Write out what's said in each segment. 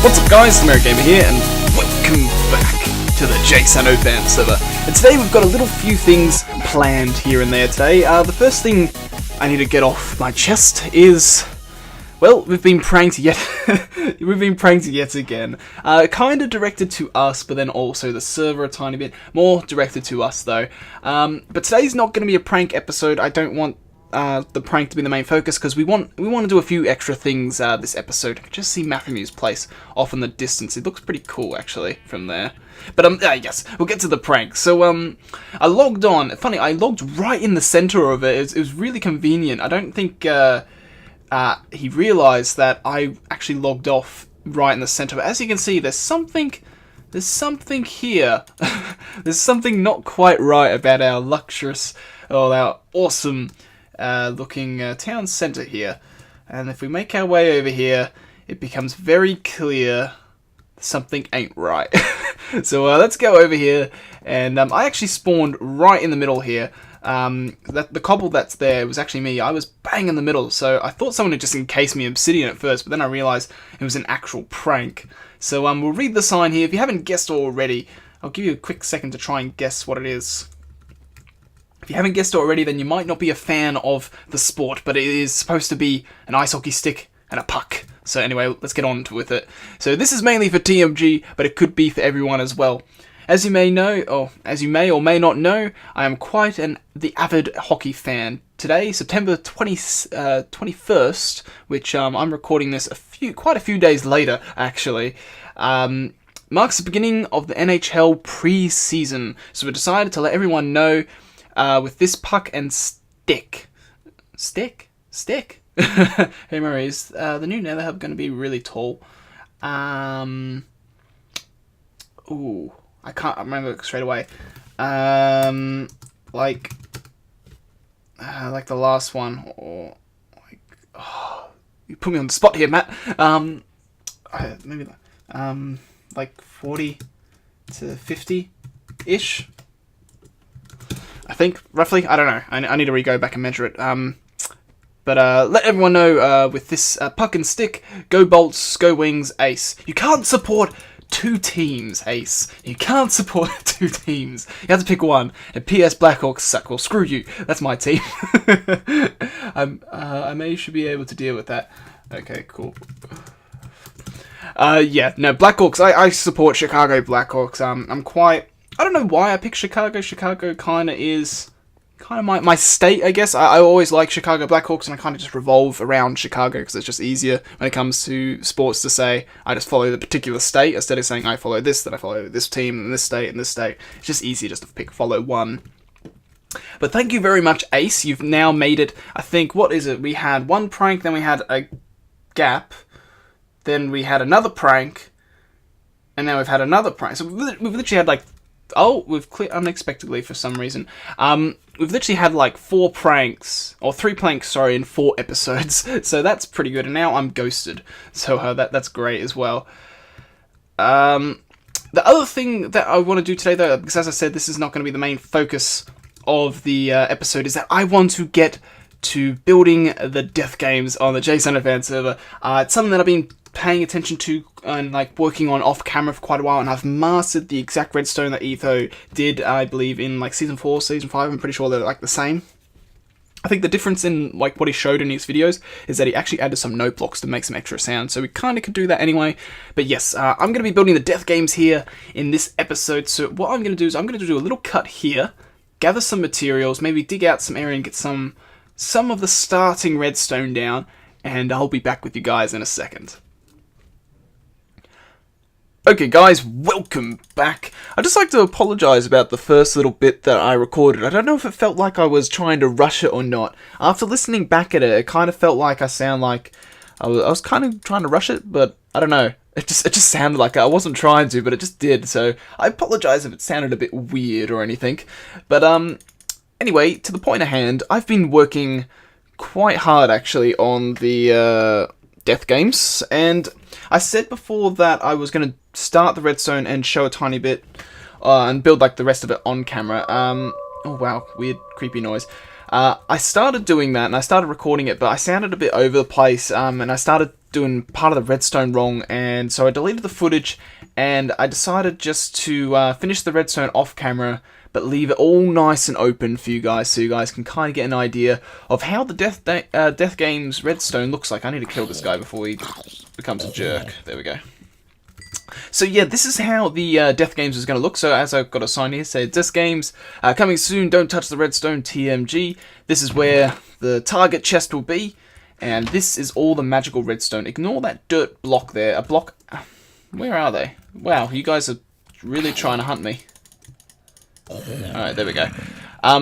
What's up guys, TheMerryGamer here, and welcome back to the JSano Fan Server. And today we've got a little few things planned here and there today. The first thing I need to get off my chest is, well, we've been pranked yet again. Kind of directed to us, but then also the server a tiny bit. More directed to us though. But today's not going to be a prank episode. I don't want the prank to be the main focus, because we want to do a few extra things this episode. Just see Matthew's place off in the distance. It looks pretty cool actually from there. But yes, we'll get to the prank. So I logged on. Funny, I logged right in the center of it. It was really convenient. I don't think he realized that I actually logged off right in the center. But as you can see, there's something here. There's something not quite right about our luxurious, or our awesome looking town center here. And if we make our way over here, it becomes very clear something ain't right. So let's go over here, and I actually spawned right in the middle here. The cobble that's there was actually me. I was bang in the middle, so I thought someone had just encased me obsidian at first, but then I realized it was an actual prank. So we'll read the sign here. If you haven't guessed already, I'll give you a quick second to try and guess what it is. If you haven't guessed it already, then you might not be a fan of the sport, but it is supposed to be an ice hockey stick and a puck. So anyway, let's get on with it. So this is mainly for TMG, but it could be for everyone as well. As you may know, or as you may or may not know, I am quite the avid hockey fan. Today, September 21st, which I'm recording this quite a few days later, actually, marks the beginning of the NHL pre-season. So we decided to let everyone know with this puck and stick. Stick? Hey Murray, is the new Nether Hub going to be really tall? Ooh, I can't remember straight away. Like the last one, or like, oh, you put me on the spot here, Matt. Maybe like 40 to 50-ish. I think, roughly. I don't know. I need to go back and measure it. But let everyone know, with this puck and stick, go Bolts, go Wings, Ace. You can't support two teams, Ace. You can't support two teams. You have to pick one. And PS Blackhawks suck. Well, screw you. That's my team. I should be able to deal with that. Okay, cool. Yeah, no, Blackhawks. I support Chicago Blackhawks. I don't know why I picked Chicago. Chicago kind of my state, I guess. I always like Chicago Blackhawks, and I kind of just revolve around Chicago because it's just easier when it comes to sports to say I just follow the particular state instead of saying I follow this, then I follow this team, and this state, and this state. It's just easier just to follow one. But thank you very much, Ace. You've now made it, I think, what is it? We had one prank, then we had a gap, then we had another prank, and now we've had another prank. So we've literally had like, oh, we've cleared unexpectedly for some reason. We've literally had like 3 pranks, sorry, in 4 episodes. So that's pretty good. And now I'm ghosted. So that's great as well. The other thing that I want to do today, though, because as I said, this is not going to be the main focus of the episode, is that I want to get to building the death games on the JSano Fan Server. It's something that I've been paying attention to and like working on off camera for quite a while, and I've mastered the exact redstone that E10 did, I believe, in like season 4, season 5. I'm pretty sure they're like the same. I think the difference in like what he showed in his videos is that he actually added some note blocks to make some extra sound, so we kind of could do that anyway. But yes, I'm going to be building the death games here in this episode. So what I'm going to do is I'm going to do a little cut here, gather some materials, maybe dig out some area and get some of the starting redstone down, and I'll be back with you guys in a second. Okay guys, welcome back. I'd just like to apologise about the first little bit that I recorded. I don't know if it felt like I was trying to rush it or not. After listening back at it, it kind of felt like I sound like I was kind of trying to rush it, but I don't know. It just sounded like I wasn't trying to, but it just did. So I apologise if it sounded a bit weird or anything. But anyway, to the point at hand, I've been working quite hard actually on the death games, and I said before that I was going to start the redstone and show a tiny bit and build like the rest of it on camera. Oh wow, weird creepy noise. I started doing that and I started recording it, but I sounded a bit over the place, and I started doing part of the redstone wrong, and so I deleted the footage, and I decided just to finish the redstone off camera, but leave it all nice and open for you guys, so you guys can kind of get an idea of how the Death Games redstone looks like. I need to kill this guy before he becomes a jerk. There we go. So yeah, this is how the Death Games is going to look. So as I've got a sign here, say Death Games coming soon, don't touch the redstone, TMG. This is where the target chest will be, and this is all the magical redstone. Ignore that dirt block there. A block... Where are they? Wow, you guys are really trying to hunt me. Alright, there we go.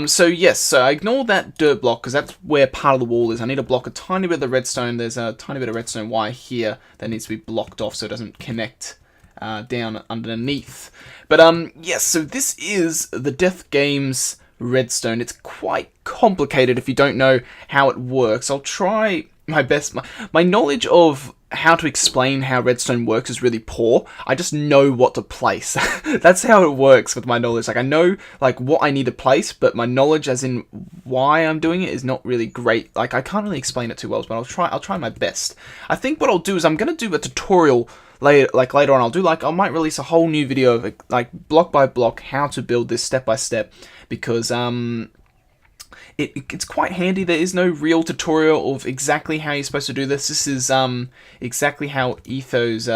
So yes, so I ignore that dirt block because that's where part of the wall is. I need to block a tiny bit of the redstone. There's a tiny bit of redstone wire here that needs to be blocked off so it doesn't connect down underneath. But yes, so this is the Death Games redstone. It's quite complicated if you don't know how it works. I'll try my best. My knowledge of how to explain how redstone works is really poor. I just know what to place. That's how it works with my knowledge. Like, I know like what I need to place, but my knowledge as in why I'm doing it is not really great. Like, I can't really explain it too well, but I'll try my best. I think what I'll do is I'm gonna do a tutorial later on. I might release a whole new video of like block by block how to build this step by step, because it's quite handy. There is no real tutorial of exactly how you're supposed to do this. This is exactly how Etho's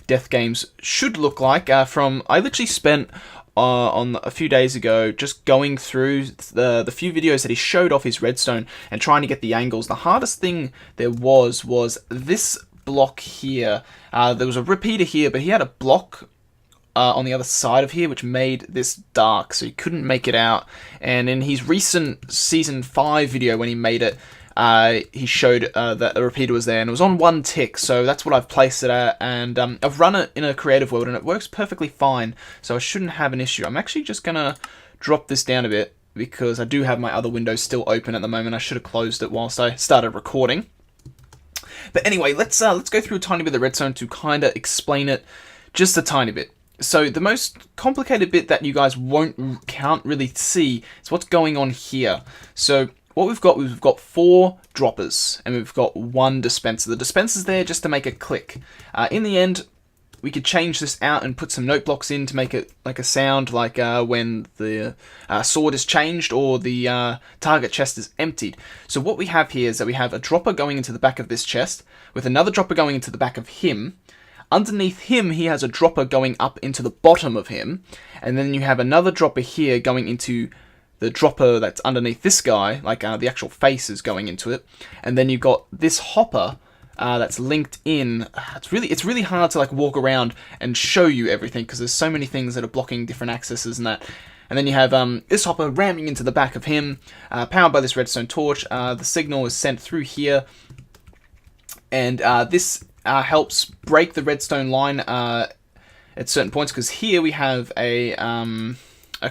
Death Games should look like. I literally spent on a few days ago just going through the few videos that he showed off his redstone and trying to get the angles. The hardest thing there was this block here. There was a repeater here, but he had a block on the other side of here, which made this dark, so he couldn't make it out. And in his recent Season 5 video, when he made it, he showed that the repeater was there, and it was on 1 tick, so that's what I've placed it at, and I've run it in a creative world, and it works perfectly fine, so I shouldn't have an issue. I'm actually just going to drop this down a bit, because I do have my other window still open at the moment. I should have closed it whilst I started recording. But anyway, let's go through a tiny bit of the redstone to kind of explain it just a tiny bit. So the most complicated bit that you guys can't really see is what's going on here. So what we've got 4 droppers, and we've got 1 dispenser. The dispenser's there just to make it click. In the end, we could change this out and put some note blocks in to make it like a sound, like when the sword is changed or the target chest is emptied. So what we have here is that we have a dropper going into the back of this chest, with another dropper going into the back of him. Underneath him, he has a dropper going up into the bottom of him, and then you have another dropper here going into the dropper that's underneath this guy, like the actual face is going into it, and then you've got this hopper that's linked in. It's really hard to like walk around and show you everything because there's so many things that are blocking different accesses and that. And then you have this hopper ramming into the back of him, powered by this redstone torch. The signal is sent through here, and this helps break the redstone line at certain points, because here we have a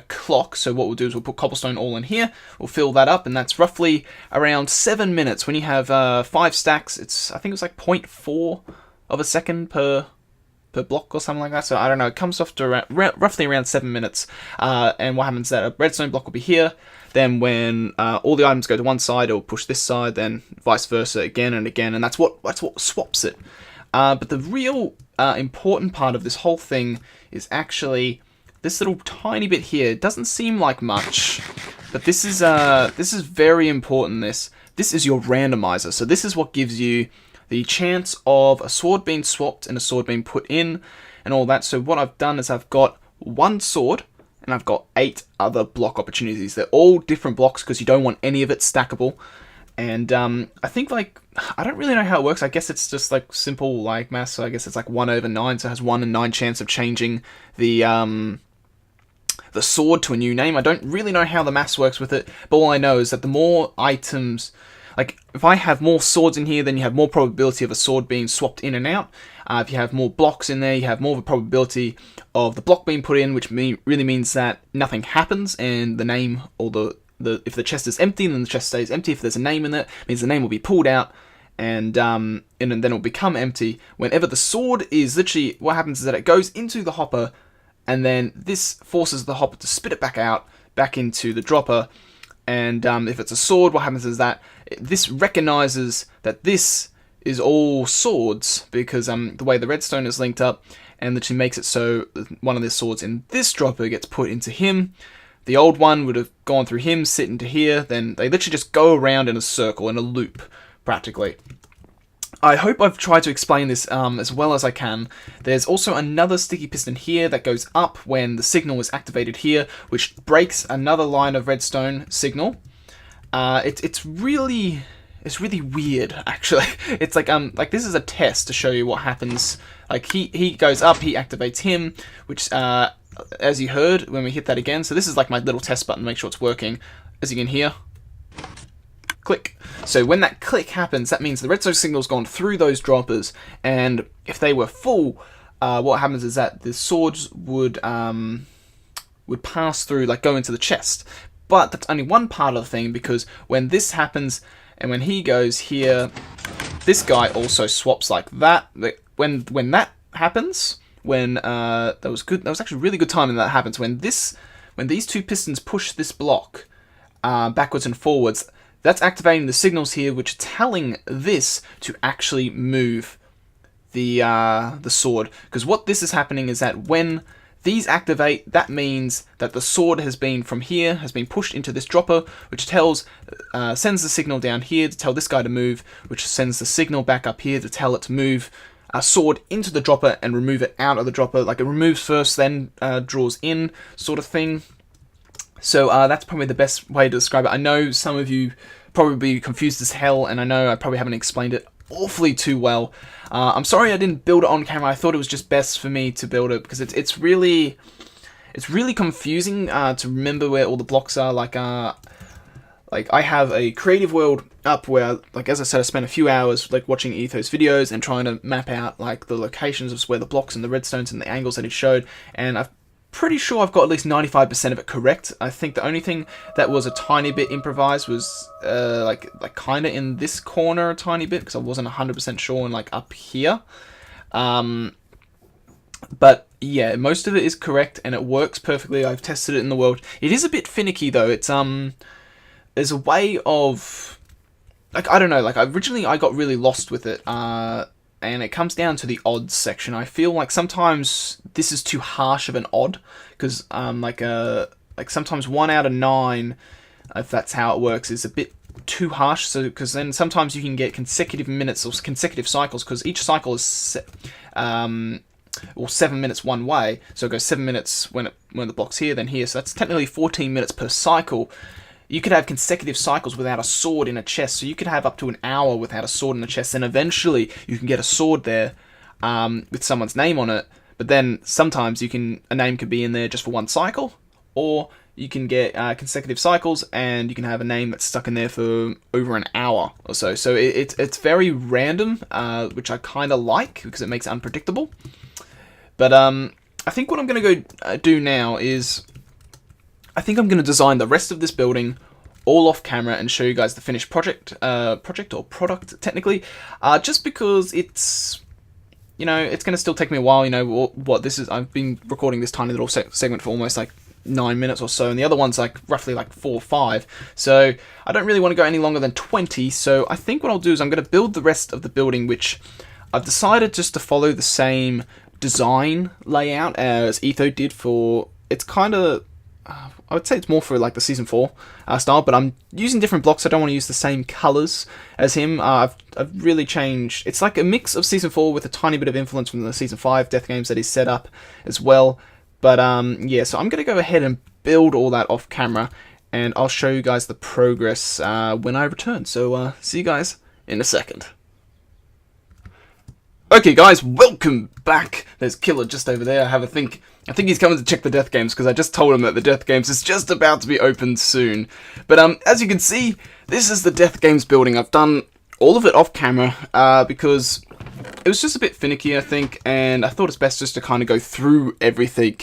clock. So what we'll do is we'll put cobblestone all in here, we'll fill that up, and that's roughly around 7 minutes. When you have 5 stacks, I think it's like 0.4 of a second per block or something like that. So I don't know, it comes off to roughly around 7 minutes. And what happens is that a redstone block will be here. Then when all the items go to one side, it'll push this side, then vice versa again and again, and that's what swaps it. But the real important part of this whole thing is actually this little tiny bit here. It doesn't seem like much, but this is very important. This is your randomizer. So this is what gives you the chance of a sword being swapped and a sword being put in and all that. So what I've done is I've got 1 sword, and I've got 8 other block opportunities. They're all different blocks because you don't want any of it stackable. And I think, like, I don't really know how it works. I guess it's just like simple like math. So I guess it's like 1/9, so it has 1 in 9 chance of changing the sword to a new name. I don't really know how the maths works with it, but all I know is that the more items, like if I have more swords in here, then you have more probability of a sword being swapped in and out. If you have more blocks in there, you have more of a probability of the block being put in, which really means that nothing happens, and the name or if the chest is empty, then the chest stays empty. If there's a name in there, it means the name will be pulled out, and then it'll become empty. Whenever the sword is literally, what happens is that it goes into the hopper, and then this forces the hopper to spit it back into the dropper. And if it's a sword, what happens is that this recognizes that this is all swords, because the way the redstone is linked up, and that she makes it so one of the swords in this dropper gets put into him. The old one would have gone through him, sit into here, then they literally just go around in a circle, in a loop, practically. I hope I've tried to explain this as well as I can. There's also another sticky piston here that goes up when the signal is activated here, which breaks another line of redstone signal. It's really weird, actually. It's like this is a test to show you what happens. Like he goes up, he activates him, which as you heard when we hit that again. So this is like my little test button to make sure it's working. As you can hear, click. So when that click happens, that means the redstone signal's gone through those droppers, and if they were full, what happens is that the swords would pass through, like go into the chest. But that's only one part of the thing, because when this happens and when he goes here, this guy also swaps like that. When that happens, that was actually really good timing that happens. When these two pistons push this block backwards and forwards, that's activating the signals here, which are telling this to actually move the sword. Because what this is happening is that when these activate, that means that the sword has been pushed into this dropper, which sends the signal down here to tell this guy to move, which sends the signal back up here to tell it to move a sword into the dropper and remove it out of the dropper. Like it removes first, then draws in, sort of thing. So that's probably the best way to describe it. I know some of you probably confused as hell, and I know I probably haven't explained it awfully too well. I'm sorry I didn't build it on camera. I thought it was just best for me to build it, because it's really confusing to remember where all the blocks are. Like I have a creative world up where, like as I said, I spent a few hours like watching Etho's videos and trying to map out like the locations of where the blocks and the redstones and the angles that he showed, and I've pretty sure I've got at least 95% of it correct. I think the only thing that was a tiny bit improvised was like kind of in this corner a tiny bit, because I wasn't 100% sure, and like up here. But yeah, most of it is correct and it works perfectly. I've tested it in the world. It is a bit finicky though. It's there's a way of, like, I don't know, like originally I got really lost with it. And it comes down to the odds section. I feel like sometimes this is too harsh of an odd, because like sometimes 1 out of 9, if that's how it works, is a bit too harsh. So because then sometimes you can get consecutive minutes or consecutive cycles, because each cycle is 7 minutes one way. So it goes 7 minutes when the block's here, then here. So that's technically 14 minutes per cycle. You could have consecutive cycles without a sword in a chest, so you could have up to an hour without a sword in a chest, and eventually you can get a sword there with someone's name on it, but then sometimes a name could be in there just for one cycle, or you can get consecutive cycles and you can have a name that's stuck in there for over an hour or so. So it's very random, which I kind of like, because it makes it unpredictable. But I think what I'm going to go do now is, I think I'm going to design the rest of this building all off camera and show you guys the finished product technically, just because it's, it's going to still take me a while. What this is, I've been recording this tiny little segment for almost like 9 minutes or so, and the other one's like roughly like 4 or 5, so I don't really want to go any longer than 20. So I think what I'll do is I'm going to build the rest of the building, which I've decided just to follow the same design layout as Etho did for, it's kind of, I would say it's more for like the Season 4 style, but I'm using different blocks. I don't want to use the same colours as him. I've really changed. It's like a mix of Season 4 with a tiny bit of influence from the Season 5 death games that he's set up as well. But yeah, so I'm going to go ahead and build all that off camera, and I'll show you guys the progress when I return. So see you guys in a second. Okay guys, welcome back. There's Killer just over there. I think he's coming to check the death games, because I just told him that the death games is just about to be opened soon. But as you can see, this is the death games building. I've done all of it off camera because it was just a bit finicky, I think, and I thought it's best just to kind of go through everything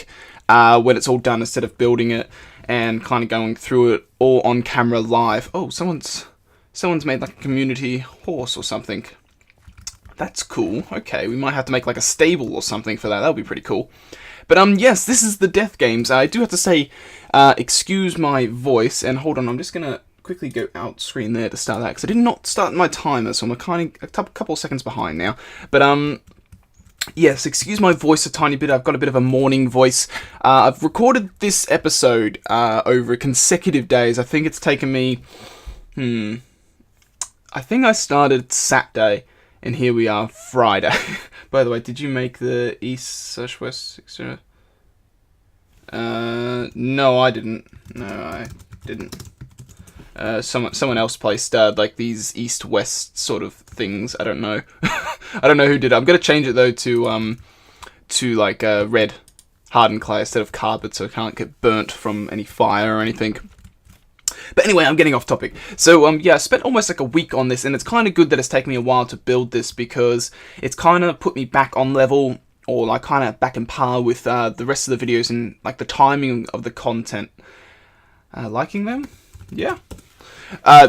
when it's all done, instead of building it and kind of going through it all on camera live. Oh, someone's made like a community horse or something. That's cool. Okay, we might have to make like a stable or something for that. That would be pretty cool. But yes, this is the death games. I do have to say, excuse my voice, and hold on, I'm just gonna quickly go out screen there to start that, because I did not start my timer, so I'm kind of a couple of seconds behind now. But yes, excuse my voice a tiny bit. I've got a bit of a morning voice. I've recorded this episode over consecutive days. I think it's taken me, I think I started Saturday, and here we are Friday. By the way, did you make the east/west? No, I didn't. No, I didn't. Someone else placed like these east-west sort of things. I don't know. I don't know who did it. I'm gonna change it though to like red hardened clay instead of carpet, so it can't get burnt from any fire or anything. But anyway, I'm getting off topic. So yeah, I spent almost like a week on this, and it's kind of good that it's taken me a while to build this, because it's kind of put me back on level, or like kind of back in par with the rest of the videos, and like the timing of the content. Liking them? Yeah.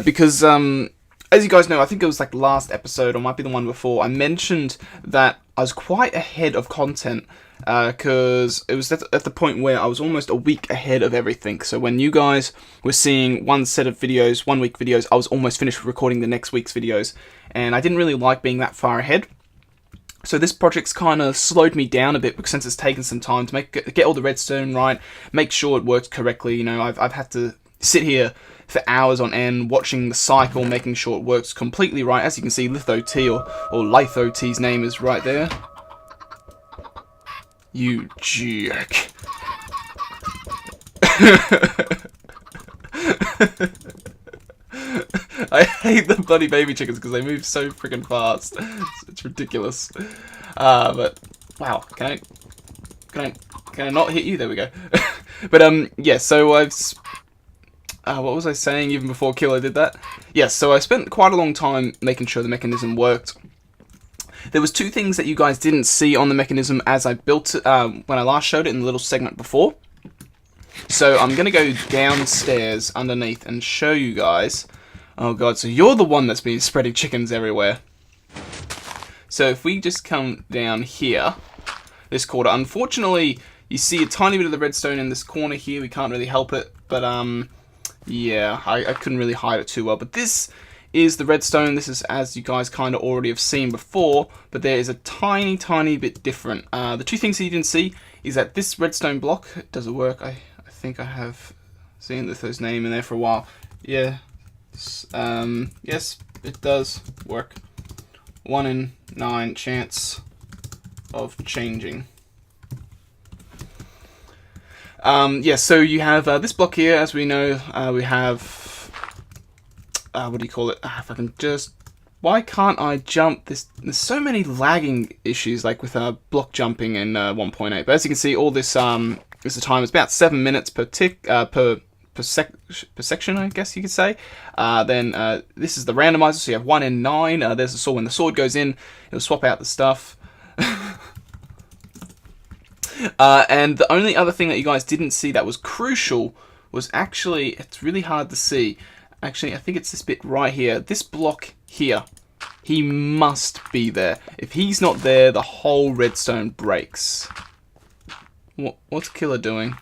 Because as you guys know, I think it was like last episode, or might be the one before, I mentioned that I was quite ahead of content, because it was at the point where I was almost a week ahead of everything. So when you guys were seeing one set of videos, 1 week videos, I was almost finished recording the next week's videos, and I didn't really like being that far ahead. So this project's kind of slowed me down a bit, because since it's taken some time to get all the redstone right, make sure it works correctly. You know, I've had to sit here for hours on end watching the cycle, making sure it works completely right. As you can see, Litho T or Litho T's name is right there. You jerk. I hate the bloody baby chickens because they move so freaking fast. It's ridiculous. But wow, can I not hit you? There we go. But yeah, so I've what was I saying even before Killer did that? Yes, so I spent quite a long time making sure the mechanism worked. There was two things that you guys didn't see on the mechanism as I built it when I last showed it in the little segment before. So I'm going to go downstairs underneath and show you guys. Oh god, so you're the one that's been spreading chickens everywhere. So if we just come down here, this corner, unfortunately you see a tiny bit of the redstone in this corner here, we can't really help it, but yeah, I couldn't really hide it too well. But this is the redstone. This is as you guys kind of already have seen before, but there is a tiny bit different. The two things that you didn't see is that this redstone block, does it work? I think I have seen Litho's name in there for a while. Yeah, yes, it does work. 1 in 9 chance of changing. Yeah, so you have this block here, as we know. We have what do you call it? If I can just, why can't I jump this? There's so many lagging issues, like with block jumping in 1.8. But as you can see, all this is the time. It's about 7 minutes per tick per section, I guess you could say. Then this is the randomizer, so you have 1 in 9. There's the sword. When the sword goes in, it'll swap out the stuff. And the only other thing that you guys didn't see that was crucial was actually, it's really hard to see. Actually, I think it's this bit right here. This block here. He must be there. If he's not there, the whole redstone breaks. What's Killer doing?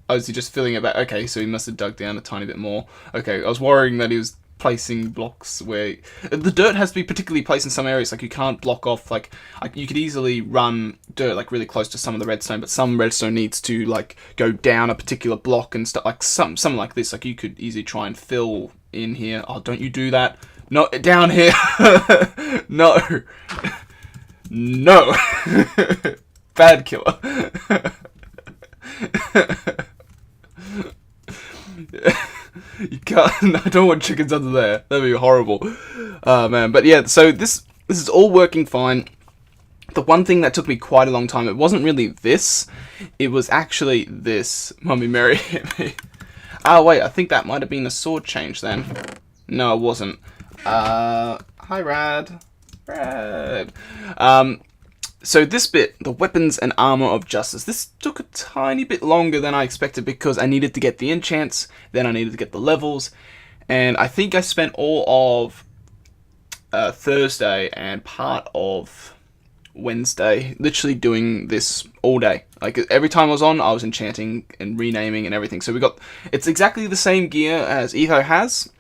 Oh, is he just filling it back? Okay, so he must have dug down a tiny bit more. Okay, I was worrying that he was placing blocks where the dirt has to be particularly placed in some areas. Like you can't block off, like you could easily run dirt like really close to some of the redstone, but some redstone needs to like go down a particular block and stuff. Like something like this, like you could easily try and fill in here. Oh, don't you do that? No, down here. No. No. Bad Killer. You can't. I don't want chickens under there. That'd be horrible. Man. But yeah, so this is all working fine. The one thing that took me quite a long time, it wasn't really this. It was actually this. Mummy Mary hit me. Oh wait, I think that might have been a sword change then. No, it wasn't. Hi Rad. Rad. So this bit, the weapons and armor of justice, this took a tiny bit longer than I expected because I needed to get the enchants, then I needed to get the levels, and I think I spent all of Thursday and part of Wednesday, literally doing this all day. Like every time I was enchanting and renaming and everything. So it's exactly the same gear as Etho has.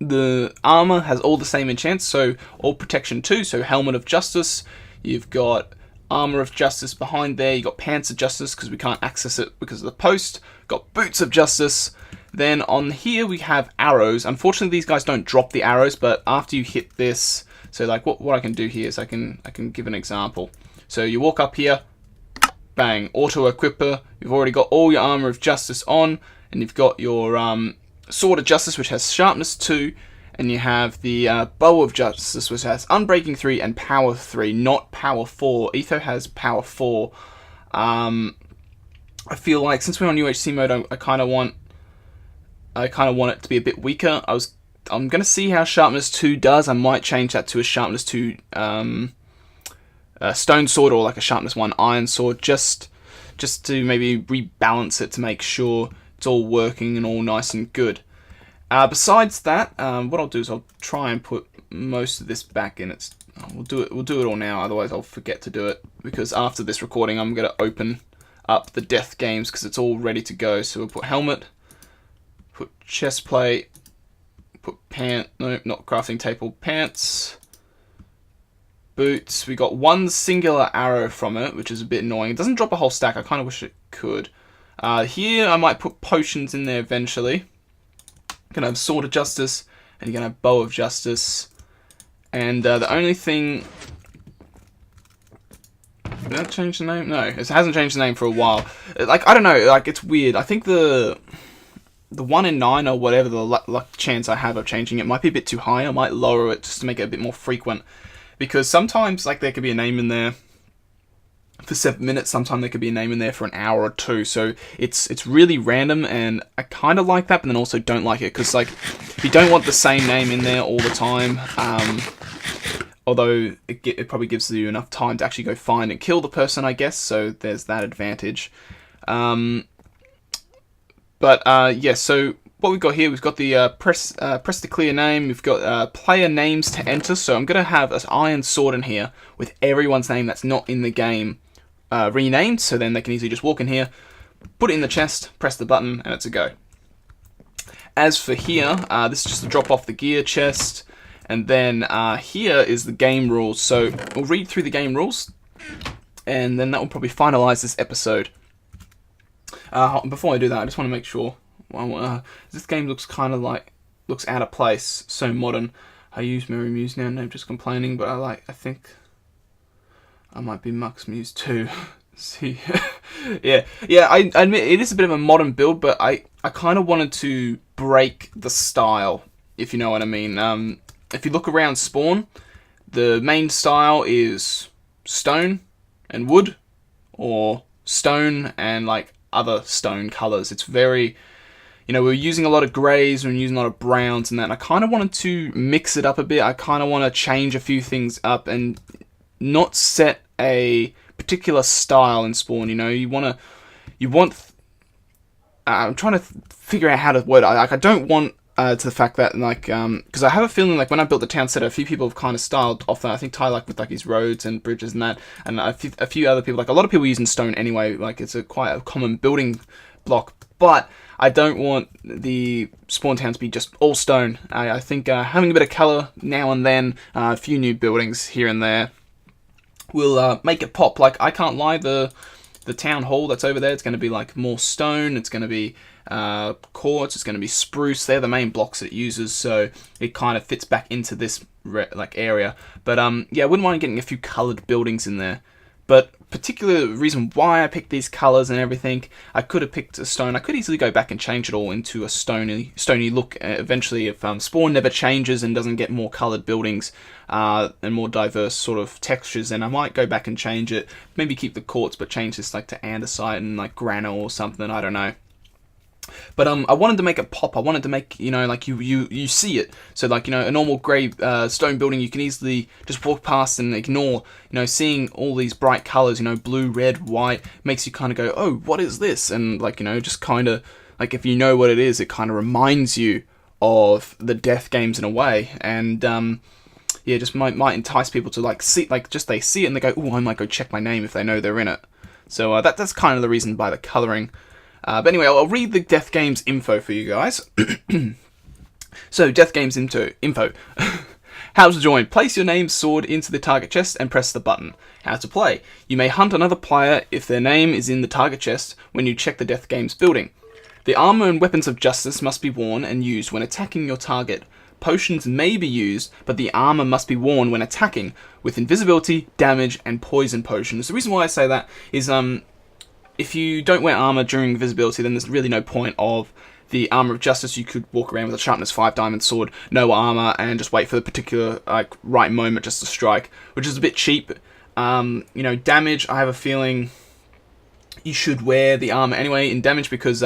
The armor has all the same enchants, so all protection too. So Helmet of Justice, you've got Armor of Justice behind there, you've got Pants of Justice because we can't access it because of the post, got Boots of Justice. Then on here we have arrows. Unfortunately these guys don't drop the arrows, but after you hit this, so like what I can do here is I can give an example. So you walk up here, bang, auto equipper, you've already got all your Armor of Justice on, and you've got your Sword of Justice, which has Sharpness 2, and you have the Bow of Justice, which has Unbreaking 3 and Power 3, not Power 4. Etho has Power 4. I feel like since we're on UHC mode, I kind of want it to be a bit weaker. I'm gonna see how Sharpness 2 does. I might change that to a Sharpness 2 Stone Sword or like a Sharpness 1 Iron Sword, just to maybe rebalance it to make sure it's all working and all nice and good. Besides that, what I'll do is I'll try and put most of this back in. We'll do it all now, otherwise I'll forget to do it, because after this recording I'm going to open up the death games because it's all ready to go. So we'll put helmet, put chest plate, put not crafting table, pants, boots. We got one singular arrow from it, which is a bit annoying. It doesn't drop a whole stack. I kind of wish it could. Here I might put potions in there eventually. You're gonna have Sword of Justice, and you're gonna have Bow of Justice. And the only thing... Did that change the name? No, it hasn't changed the name for a while. Like, I don't know, like, it's weird. I think the 1 in 9 or whatever the luck chance I have of changing it might be a bit too high. I might lower it just to make it a bit more frequent. Because sometimes, like, there could be a name in there for 7 minutes, sometimes there could be a name in there for an hour or two, so it's really random, and I kind of like that, but then also don't like it, because like, you don't want the same name in there all the time, although it probably gives you enough time to actually go find and kill the person, I guess, so there's that advantage. Yeah, so what we've got here, we've got the press to clear name, we've got player names to enter, so I'm going to have an iron sword in here with everyone's name that's not in the game renamed, so then they can easily just walk in here, put it in the chest, press the button, and it's a go. As for here, this is just to drop off the gear chest, and then here is the game rules. So we'll read through the game rules, and then that will probably finalize this episode. Before I do that, I just want to make sure. This game looks kind of like looks out of place, so modern. I use Merry Muse now, no, just complaining, but I think I might be Mux Muse too. See, yeah, I admit it is a bit of a modern build, but I kind of wanted to break the style, if you know what I mean. If you look around Spawn, the main style is stone and wood, or stone and like other stone colors. It's very, we're using a lot of greys, we're using a lot of browns and that. And I kind of wanted to mix it up a bit. I kind of want to change a few things up and not set a particular style in Spawn. I'm trying to figure out how to word it. I don't want to the fact that because I have a feeling like when I built the town set, a few people have kind of styled off that. I think Ty with like his roads and bridges and that, and a few other people, like a lot of people using stone anyway. Like it's quite a common building block, but I don't want the Spawn town to be just all stone. I think having a bit of colour now and then, a few new buildings here and there, will make it pop. Like, I can't lie, the town hall that's over there, it's going to be like more stone, it's going to be quartz, it's going to be spruce. They're the main blocks it uses, so it kind of fits back into this area. But yeah, I wouldn't mind getting a few coloured buildings in there. But particular reason why I picked these colours and everything, I could have picked a stone. I could easily go back and change it all into a stony look eventually if Spawn never changes and doesn't get more coloured buildings and more diverse sort of textures, then I might go back and change it. Maybe keep the quartz but change this like to andesite and like grano or something, I don't know. But I wanted to make it pop. I wanted to make, like you see it. So like, a normal grey stone building, you can easily just walk past and ignore. Seeing all these bright colours, blue, red, white, makes you kind of go, oh, what is this? And like, just kind of, like if you know what it is, it kind of reminds you of the death games in a way. And yeah, just might entice people to like see, like just they see it and they go, oh, I might go check my name if they know they're in it. So that's kind of the reason by the colouring. But anyway, I'll read the Death Games info for you guys. So, Death Games info. How to join. Place your name's sword into the target chest and press the button. How to play. You may hunt another player if their name is in the target chest when you check the Death Games building. The armor and weapons of justice must be worn and used when attacking your target. Potions may be used, but the armor must be worn when attacking, with invisibility, damage, and poison potions. The reason why I say that is, if you don't wear armor during visibility, then there's really no point of the armor of justice. You could walk around with a sharpness 5 diamond sword, no armor, and just wait for the particular right moment just to strike, which is a bit cheap. You know, damage, I have a feeling you should wear the armor anyway in damage, because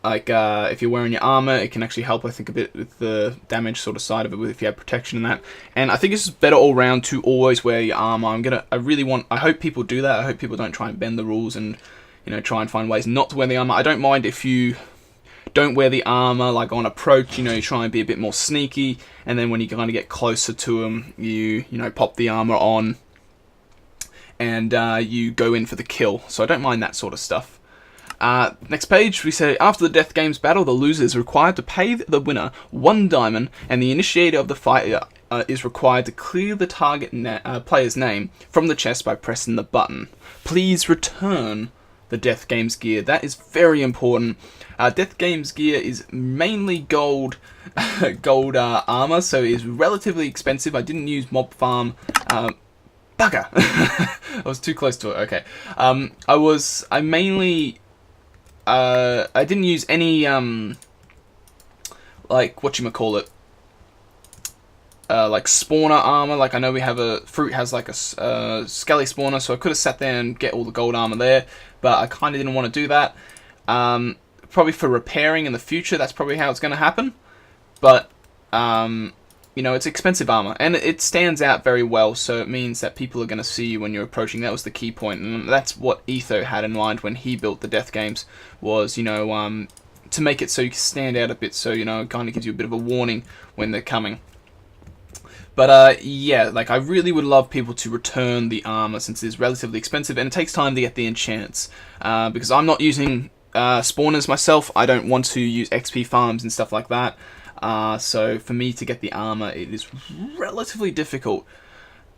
if you're wearing your armor, it can actually help, I think, a bit with the damage sort of side of it, if you have protection and that. And I think it's better all round to always wear your armor. I hope people do that. I hope people don't try and bend the rules and, you know, try and find ways not to wear the armor. I don't mind if you don't wear the armor, like on approach, you know, you try and be a bit more sneaky, and then when you kind of get closer to them, you know, pop the armor on, and you go in for the kill. So I don't mind that sort of stuff. Next page, we say, after the Death Games battle, the loser is required to pay the winner 1 diamond, and the initiator of the fight is required to clear the target player's name from the chest by pressing the button. Please return the Death Games gear. That is very important. Death Games gear is mainly gold armor, so it is relatively expensive. I didn't use Mob Farm. Bugger! I was too close to it. Okay. I didn't use any like whatchamacallit, like spawner armor. Like, I know we have Fruit has like a skelly spawner, so I could have sat there and get all the gold armor there, but I kind of didn't want to do that. Probably for repairing in the future, that's probably how it's going to happen. But you know, it's expensive armor, and it stands out very well, so it means that people are going to see you when you're approaching. That was the key point, and that's what Etho had in mind when he built the Death Games, was, you know, to make it so you can stand out a bit, so, you know, it kind of gives you a bit of a warning when they're coming. But, yeah, like, I really would love people to return the armor, since it's relatively expensive, and it takes time to get the enchants, because I'm not using spawners myself. I don't want to use XP farms and stuff like that. So for me to get the armor, it is relatively difficult.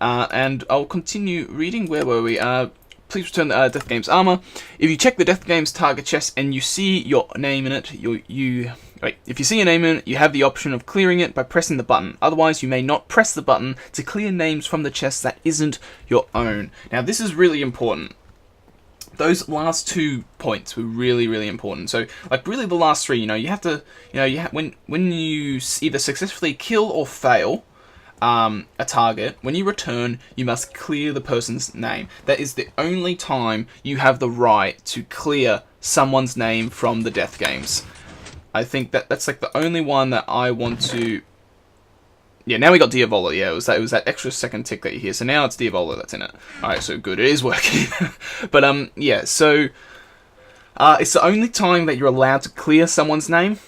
And I'll continue reading. Where were we? Please return the Death Games armor. If you check the Death Games target chest and you see your name in it, if you see your name in it, you have the option of clearing it by pressing the button. Otherwise, you may not press the button to clear names from the chest that isn't your own. Now, this is really important. Those last 2 points were really, really important. So, like, really the last 3, you know, you have to, you know, when you either successfully kill or fail a target, when you return, you must clear the person's name. That is the only time you have the right to clear someone's name from the Death Games. I think that's like the only one that I want to. Yeah, now we got Diavola. Yeah, it was that extra second tick that you hear. So now it's Diavola that's in it. Alright, so good. It is working. But, yeah, so it's the only time that you're allowed to clear someone's name,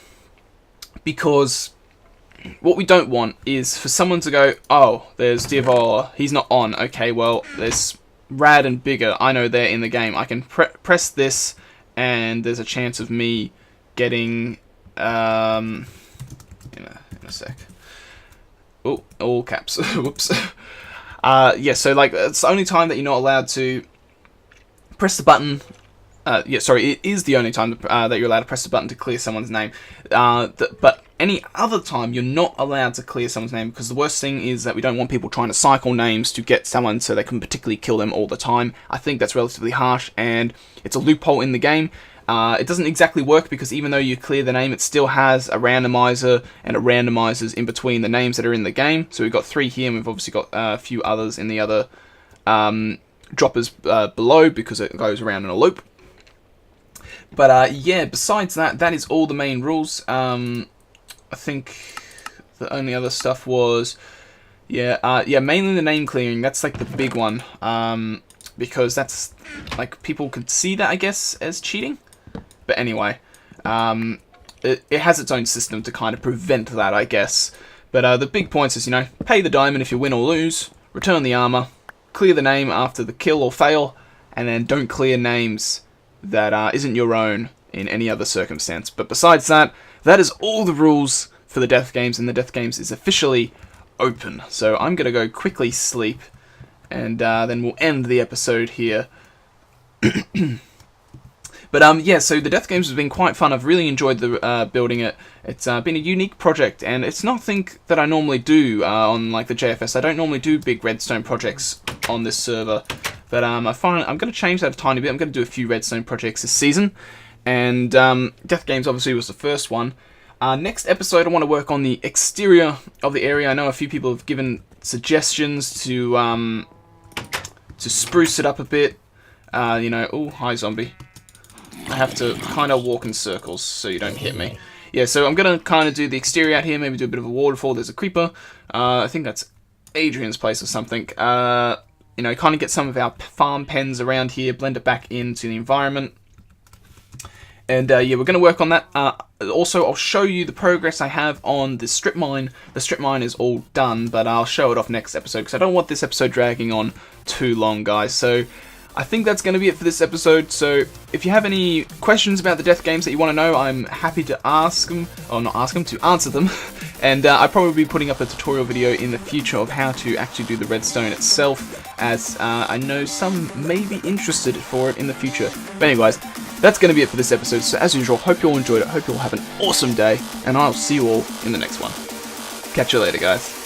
because what we don't want is for someone to go, oh, there's Diavola, he's not on. Okay, well, there's Rad and Bigger. I know they're in the game. I can press this, and there's a chance of me getting, in a sec. Oh, all caps. Whoops. Yeah, so, like, it's the only time that you're not allowed to press the button. Yeah, sorry, it is the only time that you're allowed to press the button to clear someone's name. But any other time, you're not allowed to clear someone's name, because the worst thing is that we don't want people trying to cycle names to get someone so they can particularly kill them all the time. I think that's relatively harsh, and it's a loophole in the game. It doesn't exactly work, because even though you clear the name, it still has a randomizer and a randomizers in between the names that are in the game. So we've got 3 here, and we've obviously got a few others in the other droppers below, because it goes around in a loop. But yeah, besides that, that is all the main rules. I think the only other stuff was, yeah, mainly the name clearing. That's like the big one, because that's like, people could see that, I guess, as cheating. But anyway, it has its own system to kind of prevent that, I guess. But the big points is, you know, pay the diamond if you win or lose, return the armor, clear the name after the kill or fail, and then don't clear names that isn't your own in any other circumstance. But besides that, that is all the rules for the Death Games, and the Death Games is officially open. So I'm going to go quickly sleep, and then we'll end the episode here. But yeah, so the Death Games has been quite fun. I've really enjoyed the building it. It's been a unique project, and it's nothing that I normally do on like the JFS. I don't normally do big redstone projects on this server, but I find I'm going to change that a tiny bit. I'm going to do a few redstone projects this season, and Death Games obviously was the first one. Next episode, I want to work on the exterior of the area. I know a few people have given suggestions to spruce it up a bit. You know, oh, hi zombie. I have to kind of walk in circles so you don't hit me. Yeah, so I'm going to kind of do the exterior out here, maybe do a bit of a waterfall. There's a creeper. I think that's Adrian's place or something. You know, kind of get some of our farm pens around here, blend it back into the environment. And yeah, we're going to work on that. Also, I'll show you the progress I have on the strip mine. The strip mine is all done, but I'll show it off next episode because I don't want this episode dragging on too long, guys. So I think that's going to be it for this episode. So if you have any questions about the Death Games that you want to know, I'm happy to ask them, or not ask them, to answer them. And I'll probably be putting up a tutorial video in the future of how to actually do the redstone itself, as I know some may be interested for it in the future. But anyways, that's going to be it for this episode. So as usual, hope you all enjoyed it, hope you all have an awesome day, and I'll see you all in the next one. Catch you later, guys.